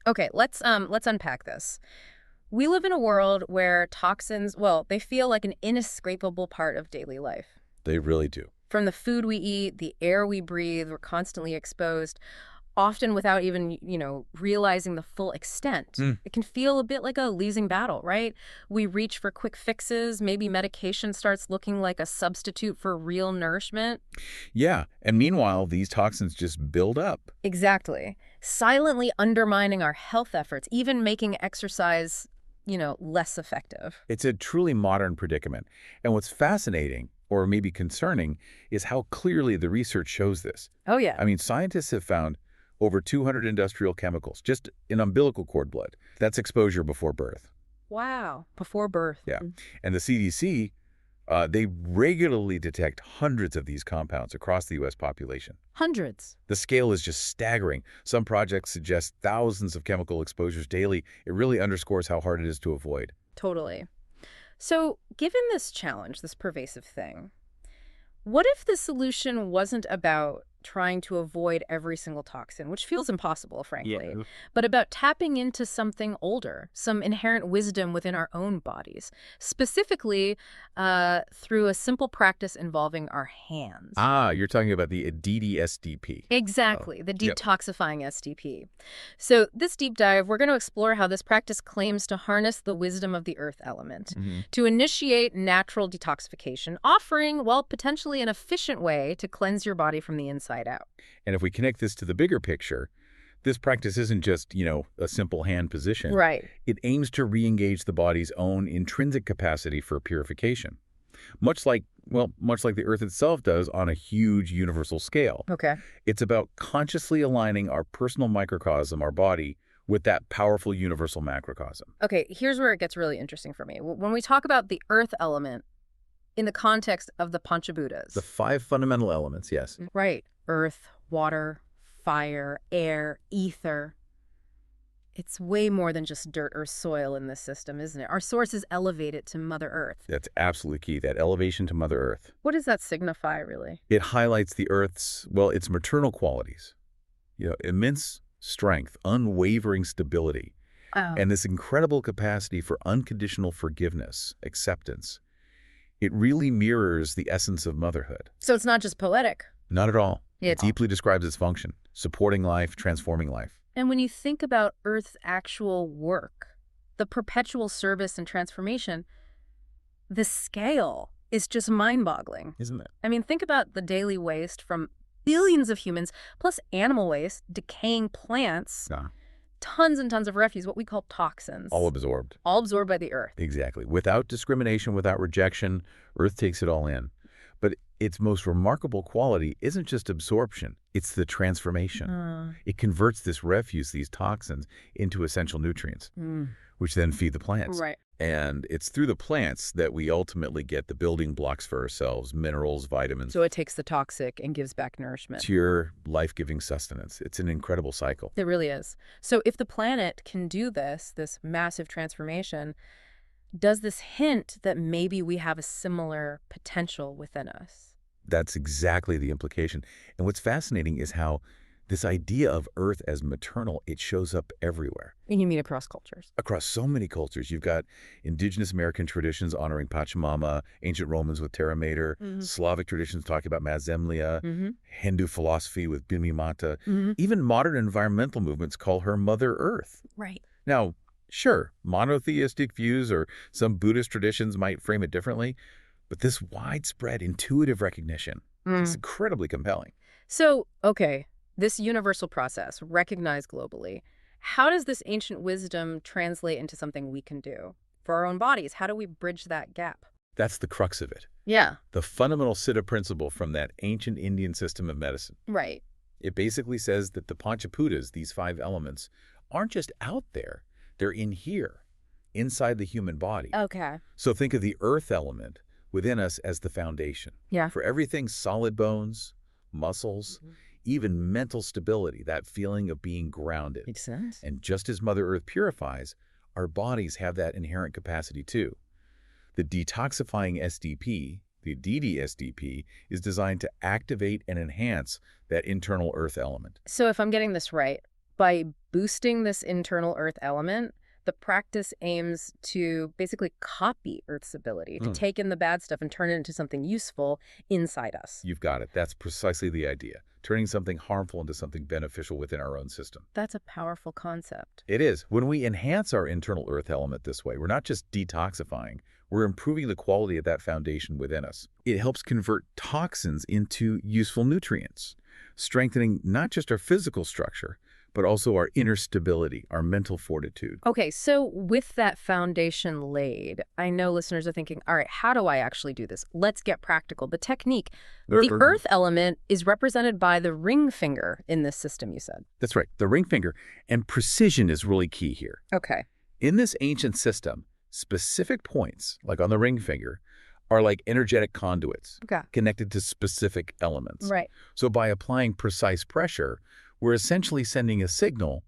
Okay, let's unpack this. We live in a world where toxins, well, they feel like an inescapable part of daily life. They really do. From the food we eat, the air we breathe, we're constantly exposed, often without even, realizing the full extent. Mm. It can feel a bit like a losing battle, right? We reach for quick fixes, maybe medication starts looking like a substitute for real nourishment. Yeah, and meanwhile, these toxins just build up. Exactly. Silently undermining our health efforts, even making exercise, less effective. It's a truly modern predicament. And what's fascinating, or maybe concerning, is how clearly the research shows this. Oh, yeah. I mean, scientists have found over 200 industrial chemicals just in umbilical cord blood. That's exposure before birth. Wow. Before birth. Yeah. And the CDC, they regularly detect hundreds of these compounds across the U.S. population. Hundreds. The scale is just staggering. Some projects suggest thousands of chemical exposures daily. It really underscores how hard it is to avoid. Totally. So, given this challenge, this pervasive thing, what if the solution wasn't about trying to avoid every single toxin, which feels impossible, frankly, but about tapping into something older, some inherent wisdom within our own bodies, specifically through a simple practice involving our hands? Ah, you're talking about the Aditi SDP. Exactly, the Yep. detoxifying SDP. So this deep dive, we're going to explore how this practice claims to harness the wisdom of the earth element to initiate natural detoxification, offering, well, potentially an efficient way to cleanse your body from the inside out. And if we connect this to the bigger picture, this practice isn't just, a simple hand position. Right. It aims to re-engage the body's own intrinsic capacity for purification, much like the Earth itself does on a huge universal scale. Okay. It's about consciously aligning our personal microcosm, our body, with that powerful universal macrocosm. Okay, here's where it gets really interesting for me. When we talk about the earth element in the context of the Panchabhootas. The 5 fundamental elements, yes. Right. Earth, water, fire, air, ether. It's way more than just dirt or soil in this system, isn't it? Our source is elevated to Mother Earth. That's absolutely key, that elevation to Mother Earth. What does that signify, really? It highlights the Earth's, its maternal qualities. Immense strength, unwavering stability, Oh. and this incredible capacity for unconditional forgiveness, acceptance. It really mirrors the essence of motherhood. So it's not just poetic. Not at all. It It's deeply describes its function, supporting life, transforming life. And when you think about Earth's actual work, the perpetual service and transformation, the scale is just mind-boggling. Isn't it? I mean, think about the daily waste from billions of humans, plus animal waste, decaying plants, Yeah. tons and tons of refuse, what we call toxins. All absorbed. All absorbed by the Earth. Exactly. Without discrimination, without rejection, Earth takes it all in. But its most remarkable quality isn't just absorption, it's the transformation. It converts this refuse, these toxins, into essential nutrients, which then feed the plants. Right. And it's through the plants that we ultimately get the building blocks for ourselves, minerals, vitamins, So it takes the toxic and gives back nourishment. pure life-giving sustenance. It's an incredible cycle. It really is. So if the planet can do this massive transformation, does this hint that maybe we have a similar potential within us? That's exactly the implication. And what's fascinating is how this idea of Earth as maternal, it shows up everywhere. And you mean across cultures? Across so many cultures. You've got indigenous American traditions honoring Pachamama, ancient Romans with Terra Mater, Slavic traditions talking about Mazemlia, Hindu philosophy with Bhimi Mata. Even modern environmental movements call her Mother Earth. Right. Now, sure, monotheistic views or some Buddhist traditions might frame it differently, but this widespread intuitive recognition is incredibly compelling. So, okay, this universal process, recognized globally, how does this ancient wisdom translate into something we can do for our own bodies? How do we bridge that gap? That's the crux of it. Yeah. The fundamental Siddha principle from that ancient Indian system of medicine. Right. It basically says that the Panchabhootas, these 5 elements, aren't just out there. They're in here, inside the human body. Okay. So think of the earth element within us as the foundation. Yeah. For everything, solid bones, muscles, even mental stability, that feeling of being grounded. Makes sense. And just as Mother Earth purifies, our bodies have that inherent capacity too. The detoxifying SDP, the Aditi SDP, is designed to activate and enhance that internal earth element. So if I'm getting this right, by boosting this internal earth element, the practice aims to basically copy Earth's ability to take in the bad stuff and turn it into something useful inside us. You've got it. That's precisely the idea. Turning something harmful into something beneficial within our own system. That's a powerful concept. It is. When we enhance our internal earth element this way, we're not just detoxifying, we're improving the quality of that foundation within us. It helps convert toxins into useful nutrients, strengthening not just our physical structure, but also our inner stability, our mental fortitude. Okay, so with that foundation laid, I know listeners are thinking, all right, how do I actually do this? Let's get practical. The technique, the earth element is represented by the ring finger in this system, you said. That's right, the ring finger. And precision is really key here. Okay. In this ancient system, specific points, like on the ring finger, are like energetic conduits connected to specific elements. Right. So by applying precise pressure, we're essentially sending a signal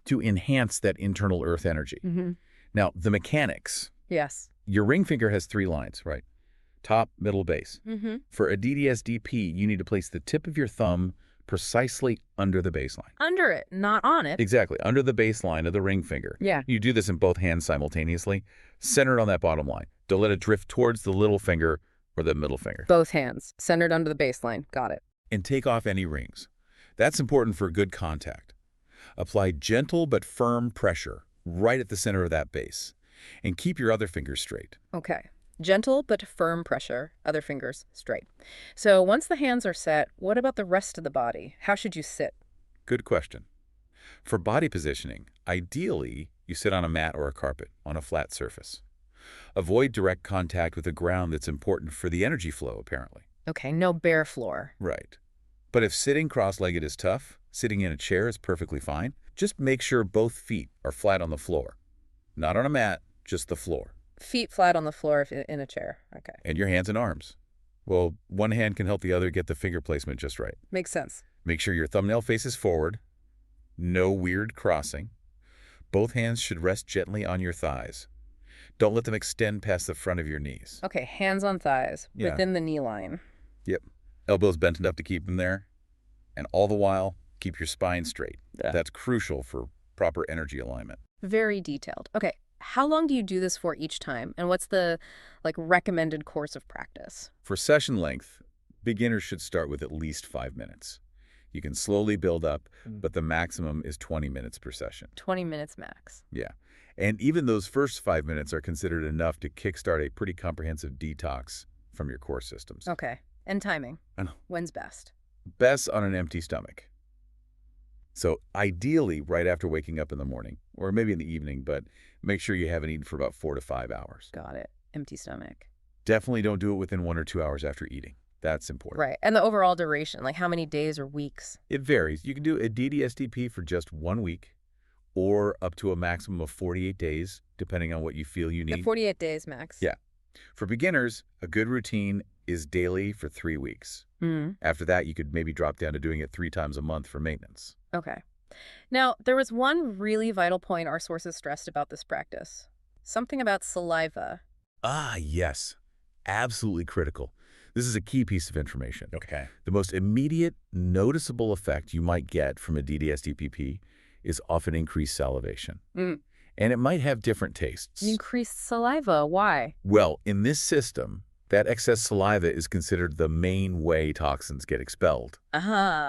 to enhance that internal earth energy. Now, the mechanics. Yes. Your ring finger has 3 lines, right? Top, middle, base. For Aditi SDP, you need to place the tip of your thumb precisely under the baseline. Under it, not on it. Exactly, under the baseline of the ring finger. Yeah. You do this in both hands simultaneously, centered on that bottom line. Don't let it drift towards the little finger or the middle finger. Both hands, centered under the baseline. Got it. And take off any rings. That's important for good contact. Apply gentle but firm pressure right at the center of that base. And keep your other fingers straight. Okay. Gentle but firm pressure, other fingers straight. So once the hands are set, what about the rest of the body? How should you sit? Good question. For body positioning, ideally, you sit on a mat or a carpet on a flat surface. Avoid direct contact with the ground that's important for the energy flow, apparently. Okay, no bare floor. Right. But if sitting cross-legged is tough, sitting in a chair is perfectly fine. Just make sure both feet are flat on the floor. Not on a mat, just the floor. Feet flat on the floor in a chair. Okay. And your hands and arms. Well, one hand can help the other get the finger placement just right. Makes sense. Make sure your thumbnail faces forward. No weird crossing. Both hands should rest gently on your thighs. Don't let them extend past the front of your knees. Okay, hands on thighs, within the knee line. Yep. Elbows bent enough to keep them there. And all the while, keep your spine straight. That's crucial for proper energy alignment. Very detailed. Okay, how long do you do this for each time? And what's the recommended course of practice? For session length, beginners should start with at least 5 minutes. You can slowly build up, but the maximum is 20 minutes per session. 20 minutes max. Yeah. And even those first 5 minutes are considered enough to kickstart a pretty comprehensive detox from your core systems. Okay. And timing? I know. When's best? Best on an empty stomach. So ideally right after waking up in the morning, or maybe in the evening, but make sure you haven't eaten for about 4 to 5 hours. Got it. Empty stomach. Definitely don't do it within 1 or 2 hours after eating. That's important. Right. And the overall duration, like how many days or weeks? It varies. You can do a DDSDP for just 1 week or up to a maximum of 48 days, depending on what you feel you need. 48 days max. Yeah. For beginners, a good routine is daily for 3 weeks. After that, you could maybe drop down to doing it 3 times a month for maintenance. Okay. Now, there was one really vital point our sources stressed about this practice. Something about saliva. Ah, yes. Absolutely critical. This is a key piece of information. Okay. The most immediate, noticeable effect you might get from a DDSDPP is often increased salivation. And it might have different tastes. Increased saliva. Why? Well, in this system, that excess saliva is considered the main way toxins get expelled.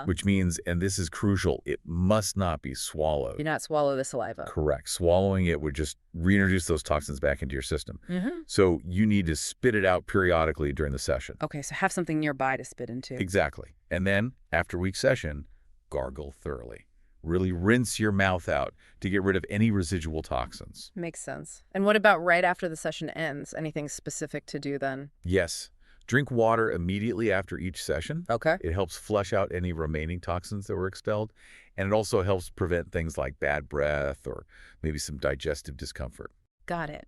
Which means, and this is crucial, it must not be swallowed. Do not swallow the saliva. Correct. Swallowing it would just reintroduce those toxins back into your system. So you need to spit it out periodically during the session. Okay, so have something nearby to spit into. Exactly. And then, after each session, gargle thoroughly. Really rinse your mouth out to get rid of any residual toxins. Makes sense. And what about right after the session ends? Anything specific to do then? Yes. Drink water immediately after each session. Okay. It helps flush out any remaining toxins that were expelled. And it also helps prevent things like bad breath or maybe some digestive discomfort. Got it.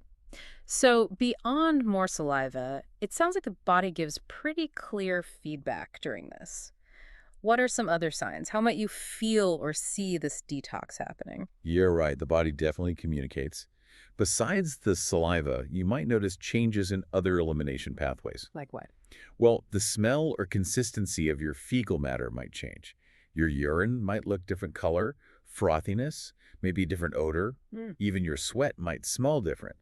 So beyond more saliva, it sounds like the body gives pretty clear feedback during this. What are some other signs? How might you feel or see this detox happening? You're right. The body definitely communicates. Besides the saliva, you might notice changes in other elimination pathways. Like what? Well, the smell or consistency of your fecal matter might change. Your urine might look different color, frothiness, maybe a different odor, Mm. even your sweat might smell different.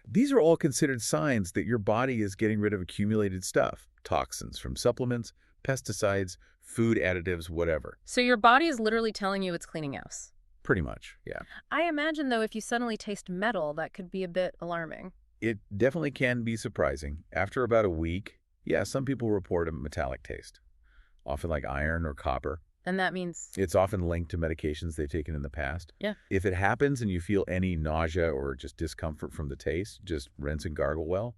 These are all considered signs that your body is getting rid of accumulated stuff, toxins from supplements, pesticides, food additives, whatever. So your body is literally telling you it's cleaning house. Pretty much, yeah. I imagine, though, if you suddenly taste metal, that could be a bit alarming. It definitely can be surprising. After about a week, yeah, some people report a metallic taste, often like iron or copper. And that means... It's often linked to medications they've taken in the past. Yeah. If it happens and you feel any nausea or just discomfort from the taste, just rinse and gargle well.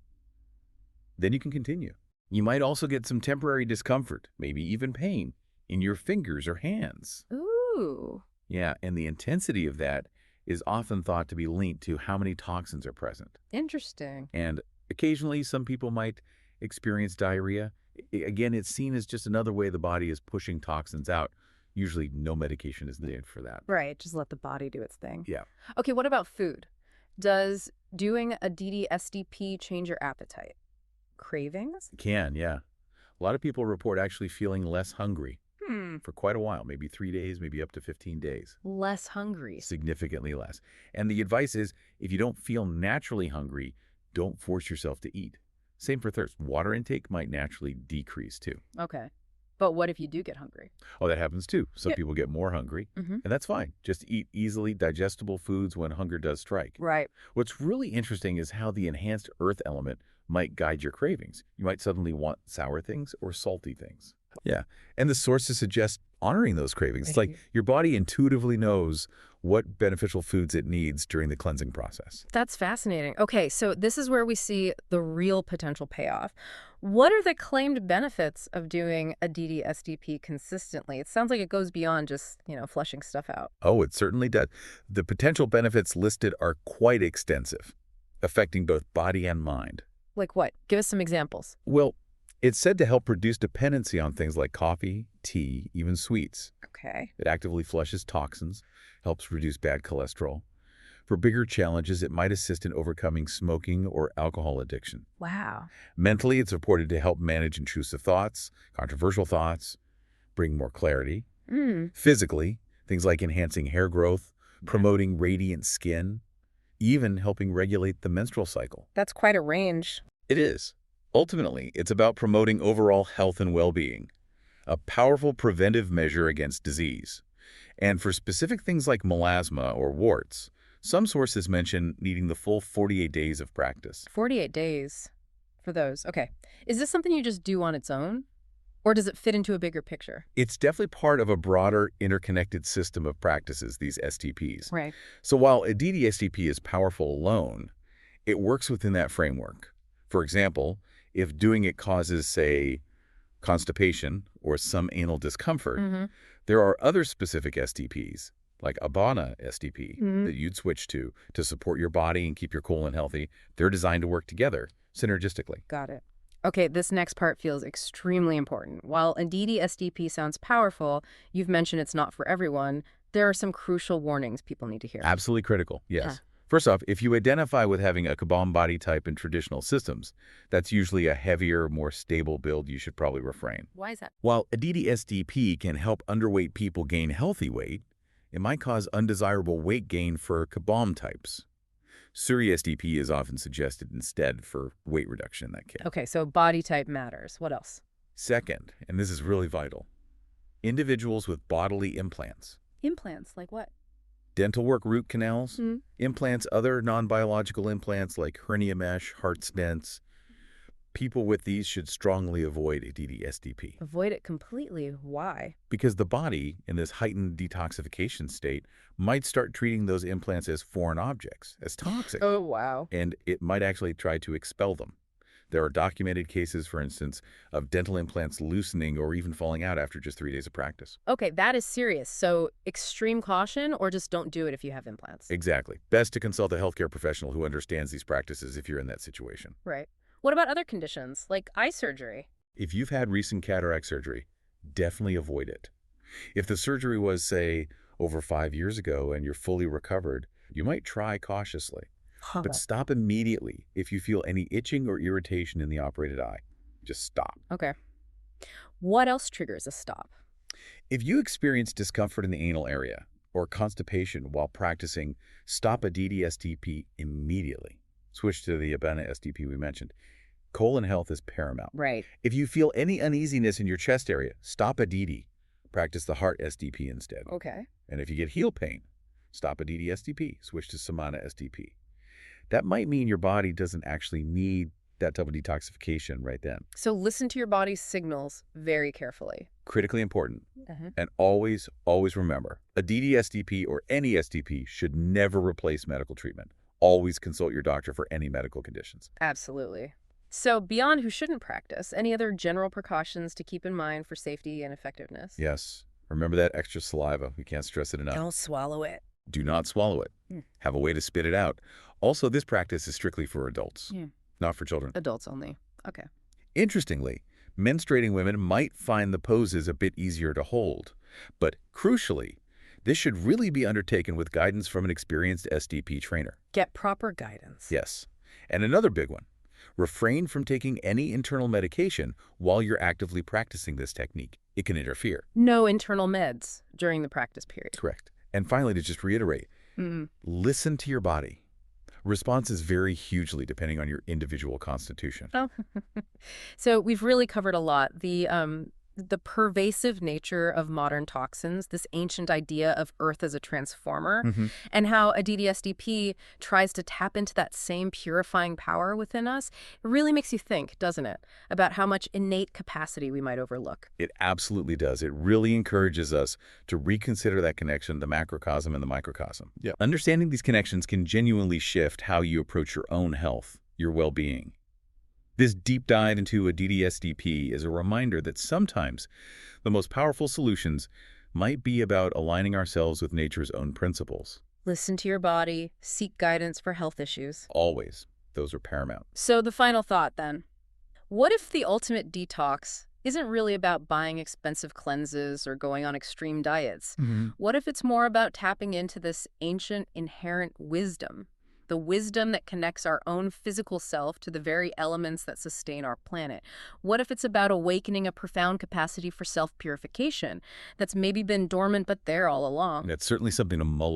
Then you can continue. You might also get some temporary discomfort, maybe even pain, in your fingers or hands. Ooh. Yeah, and the intensity of that is often thought to be linked to how many toxins are present. Interesting. And occasionally, some people might experience diarrhea. Again, it's seen as just another way the body is pushing toxins out. Usually, no medication is needed for that. Right, just let the body do its thing. Yeah. Okay, what about food? Does doing a DD SDP change your appetite? Cravings? It can, yeah. A lot of people report actually feeling less hungry for quite a while, maybe 3 days, maybe up to 15 days. Less hungry. Significantly less. And the advice is, if you don't feel naturally hungry, don't force yourself to eat. Same for thirst. Water intake might naturally decrease too. Okay. But what if you do get hungry? Oh, that happens too. Some Yeah. people get more hungry, and that's fine. Just eat easily digestible foods when hunger does strike. Right. What's really interesting is how the enhanced earth element might guide your cravings. You might suddenly want sour things or salty things. Yeah, and the sources suggest honoring those cravings. It's like your body intuitively knows what beneficial foods it needs during the cleansing process. That's fascinating. Okay, so this is where we see the real potential payoff. What are the claimed benefits of doing a DD SDP consistently? It sounds like it goes beyond just, flushing stuff out. Oh, it certainly does. The potential benefits listed are quite extensive, affecting both body and mind. Like what? Give us some examples. Well, it's said to help reduce dependency on things like coffee, tea, even sweets. Okay. It actively flushes toxins, helps reduce bad cholesterol. For bigger challenges, it might assist in overcoming smoking or alcohol addiction. Wow. Mentally, it's reported to help manage intrusive thoughts, controversial thoughts, bring more clarity. Physically, things like enhancing hair growth, promoting radiant skin, even helping regulate the menstrual cycle. That's quite a range. It is. Ultimately, it's about promoting overall health and well-being, a powerful preventive measure against disease. And for specific things like melasma or warts, some sources mention needing the full 48 days of practice. 48 days for those. Okay. Is this something you just do on its own? Or does it fit into a bigger picture? It's definitely part of a broader interconnected system of practices, these STPs. Right. So while a DD STP is powerful alone, it works within that framework. For example, if doing it causes, say, constipation or some anal discomfort, there are other specific STPs, like Abana SDP, that you'd switch to support your body and keep your colon healthy. They're designed to work together synergistically. Got it. Okay, this next part feels extremely important. While a DD SDP sounds powerful, you've mentioned it's not for everyone. There are some crucial warnings people need to hear. Absolutely critical, yes. First off, if you identify with having a Kabam body type in traditional systems, that's usually a heavier, more stable build you should probably refrain. Why is that? While a DD SDP can help underweight people gain healthy weight, it might cause undesirable weight gain for Kabam types. Surya SDP is often suggested instead for weight reduction in that case. Okay, so body type matters. What else? Second, and this is really vital, individuals with bodily implants. Implants, like what? Dental work root canals, implants, other non-biological implants like hernia mesh, heart stents. People with these should strongly avoid a DD SDP. Avoid it completely. Why? Because the body, in this heightened detoxification state, might start treating those implants as foreign objects, as toxic. Oh, wow. And it might actually try to expel them. There are documented cases, for instance, of dental implants loosening or even falling out after just 3 days of practice. Okay, that is serious. So extreme caution, or just don't do it if you have implants? Exactly. Best to consult a healthcare professional who understands these practices if you're in that situation. Right. What about other conditions, like eye surgery? If you've had recent cataract surgery, definitely avoid it. If the surgery was, say, over 5 years ago and you're fully recovered, you might try cautiously. But stop immediately if you feel any itching or irritation in the operated eye. Just stop. Okay. What else triggers a stop? If you experience discomfort in the anal area, or constipation while practicing, stop Aditi SDP immediately. Switch to the Abena SDP we mentioned. Colon health is paramount. Right. If you feel any uneasiness in your chest area, stop Aditi. Practice the heart SDP instead. Okay. And if you get heel pain, stop Aditi SDP. Switch to Samana SDP. That might mean your body doesn't actually need that type of detoxification right then. So listen to your body's signals very carefully. Critically important. And always, always remember, Aditi SDP or any SDP should never replace medical treatment. Always consult your doctor for any medical conditions. Absolutely. So beyond who shouldn't practice, any other general precautions to keep in mind for safety and effectiveness? Yes. Remember that extra saliva. We can't stress it enough. Don't swallow it. Do not swallow it. Have a way to spit it out. Also, this practice is strictly for adults, not for children. Adults only. Okay. Interestingly, menstruating women might find the poses a bit easier to hold. But crucially, this should really be undertaken with guidance from an experienced SDP trainer. Get proper guidance. Yes. And another big one. Refrain from taking any internal medication while you're actively practicing this technique. It can interfere. No internal meds during the practice period. Correct. And finally, to just reiterate, listen to your body. Responses vary hugely depending on your individual constitution. Oh. So we've really covered a lot. The pervasive nature of modern toxins, this ancient idea of Earth as a transformer, and how Aditi SDP tries to tap into that same purifying power within us, it really makes you think, doesn't it, about how much innate capacity we might overlook. It absolutely does. It really encourages us to reconsider that connection, the macrocosm and the microcosm. Yeah. Understanding these connections can genuinely shift how you approach your own health, your well-being. This deep dive into Aditi SDP is a reminder that sometimes the most powerful solutions might be about aligning ourselves with nature's own principles. Listen to your body, seek guidance for health issues. Always. Those are paramount. So the final thought then. What if the ultimate detox isn't really about buying expensive cleanses or going on extreme diets? What if it's more about tapping into this ancient inherent wisdom? The wisdom that connects our own physical self to the very elements that sustain our planet. What if it's about awakening a profound capacity for self-purification that's maybe been dormant but there all along? That's certainly something to mull